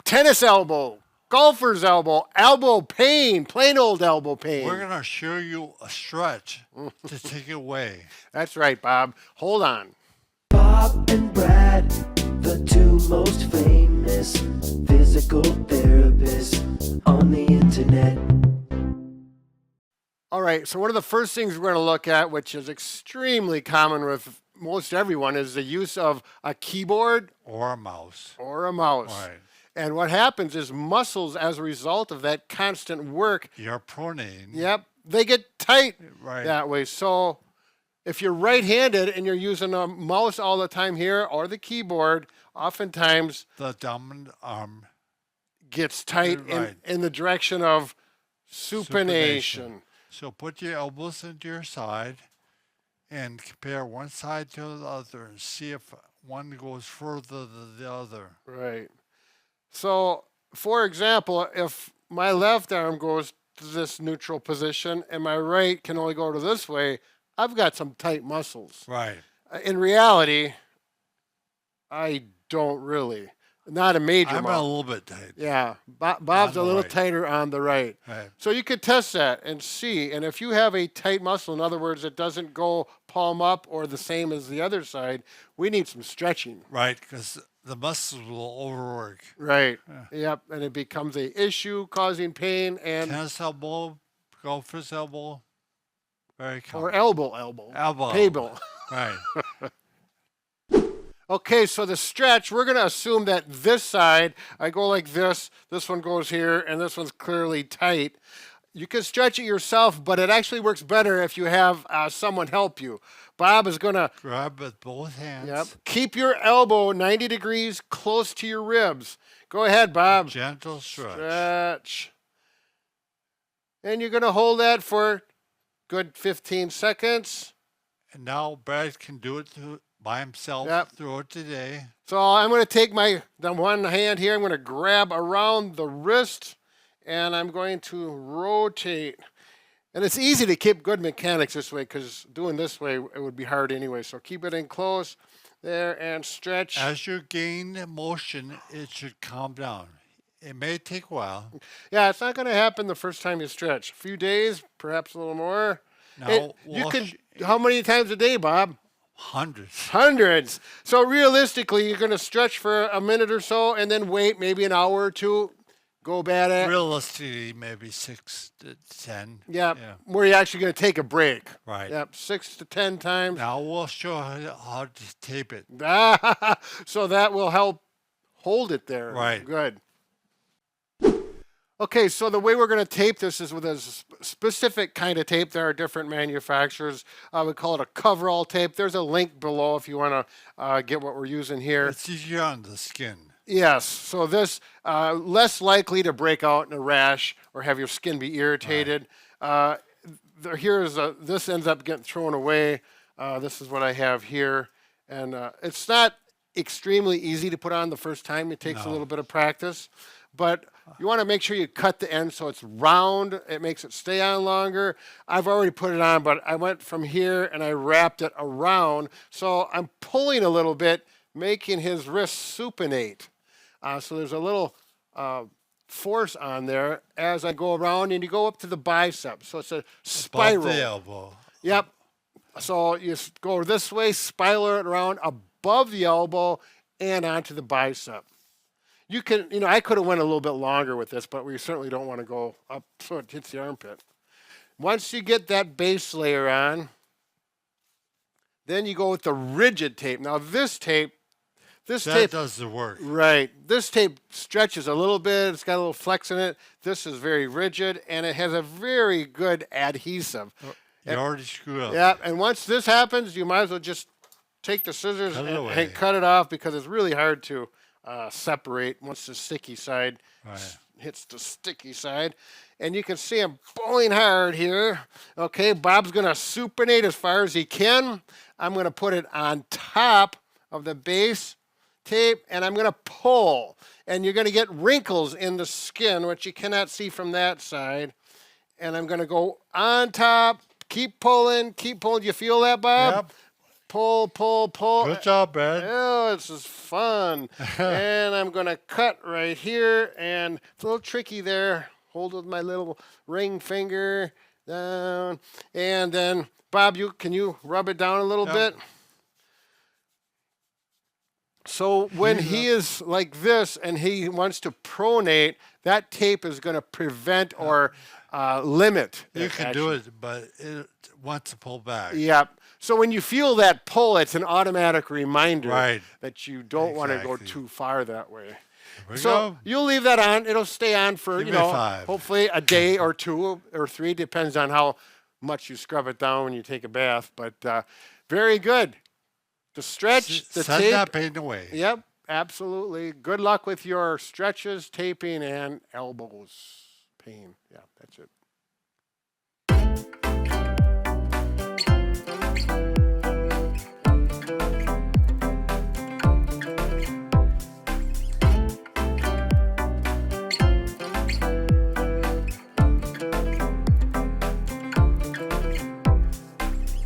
tennis elbow, golfer's elbow pain, plain old elbow pain. We're going to show you a stretch to take it away. That's right, Bob. Hold on. Bob and Brad, the two most famous physical therapists on the internet. All right, so one of the first things we're going to look at, which is extremely common with most everyone, is the use of a keyboard or a mouse. Right. And what happens is muscles, as a result of that constant work, you're pronating. Yep, they get tight right. that way. So if you're right-handed and you're using a mouse all the time here or the keyboard, oftentimes the dominant arm gets tight in the direction of supination. So put your elbows into your side and compare one side to the other and see if one goes further than the other. Right. So, for example, if my left arm goes to this neutral position and my right can only go to this way, I've got some tight muscles. Right. In reality, I don't really. Not a major I'm muscle. a little bit tight. Yeah. Bob's a little tighter on the right. So you could test that and see. And if you have a tight muscle, in other words, it doesn't go palm up or the same as the other side, we need some stretching. Right, because the muscles will overwork. Right. Yep. And it becomes a issue causing pain and tennis elbow, golfer's elbow, very common. Or elbow. Table. Right. Okay, so the stretch, we're going to assume that this side, I go like this one goes here, and this one's clearly tight. You can stretch it yourself, but it actually works better if you have someone help you. Bob is going to grab with both hands. Yep. Keep your elbow 90 degrees close to your ribs. Go ahead, Bob. A gentle stretch. Stretch. And you're going to hold that for good 15 seconds. And now Brad can do it by himself throughout the day. So I'm going to take the one hand here. I'm going to grab around the wrist, and I'm going to rotate. And it's easy to keep good mechanics this way because doing this way, it would be hard anyway. So keep it in close there and stretch. As you gain motion, it should calm down. It may take a while. Yeah, it's not going to happen the first time you stretch. A few days, perhaps a little more. Now, how many times a day, Bob? Hundreds. So realistically, you're going to stretch for a minute or so and then wait maybe an hour or two. Go at it. Realistically, maybe 6 to 10. Yeah. Where you're actually going to take a break. Right. Yep, 6 to 10 times. Now we'll show how to tape it. So that will help hold it there. Right. Good. Okay, so the way we're going to tape this is with a specific kind of tape. There are different manufacturers. We call it a coverall tape. There's a link below if you want to get what we're using here. It's easier on the skin. Yes, so this less likely to break out in a rash or have your skin be irritated. This ends up getting thrown away. This is what I have here. And it's not extremely easy to put on the first time. It takes a little bit of practice. But you want to make sure you cut the end so it's round. It makes it stay on longer. I've already put it on, but I went from here and I wrapped it around. So I'm pulling a little bit, making his wrist supinate. So there's a little force on there as I go around, and you go up to the bicep. So it's a spiral. Above the elbow. Yep. So you go this way, spiral it around above the elbow and onto the bicep. You can, I could have went a little bit longer with this, but we certainly don't want to go up so it hits the armpit. Once you get that base layer on, then you go with the rigid tape. Now this tape does the work. Right. This tape stretches a little bit. It's got a little flex in it. This is very rigid, and it has a very good adhesive. You already screwed up. Yeah, and once this happens, you might as well just take the scissors and cut it off because it's really hard to separate once the sticky side hits the sticky side. And you can see I'm pulling hard here. Okay, Bob's going to supinate as far as he can. I'm going to put it on top of the base tape, and I'm going to pull. And you're going to get wrinkles in the skin, which you cannot see from that side. And I'm going to go on top, keep pulling. Do you feel that, Bob? Yep. pull, pull, pull. Good job, Brad. Oh, this is fun. And I'm going to cut right here. And it's a little tricky there. Hold with my little ring finger down. And then, Bob, can you rub it down a little bit? So when he is like this and he wants to pronate, that tape is going to prevent or limit. You can do it, but it wants to pull back. Yep. So when you feel that pull, it's an automatic reminder Right. that you don't want to go Exactly. too far that way. we So go. you'll leave that on. It'll stay on for, Give you me know, 5. hopefully a day or 2 or 3, depends on how much you scrub it down when you take a bath. But very good. The stretch, the Send tape. that pain away. Yep, absolutely. Good luck with your stretches, taping, and elbows pain. Yeah, that's it.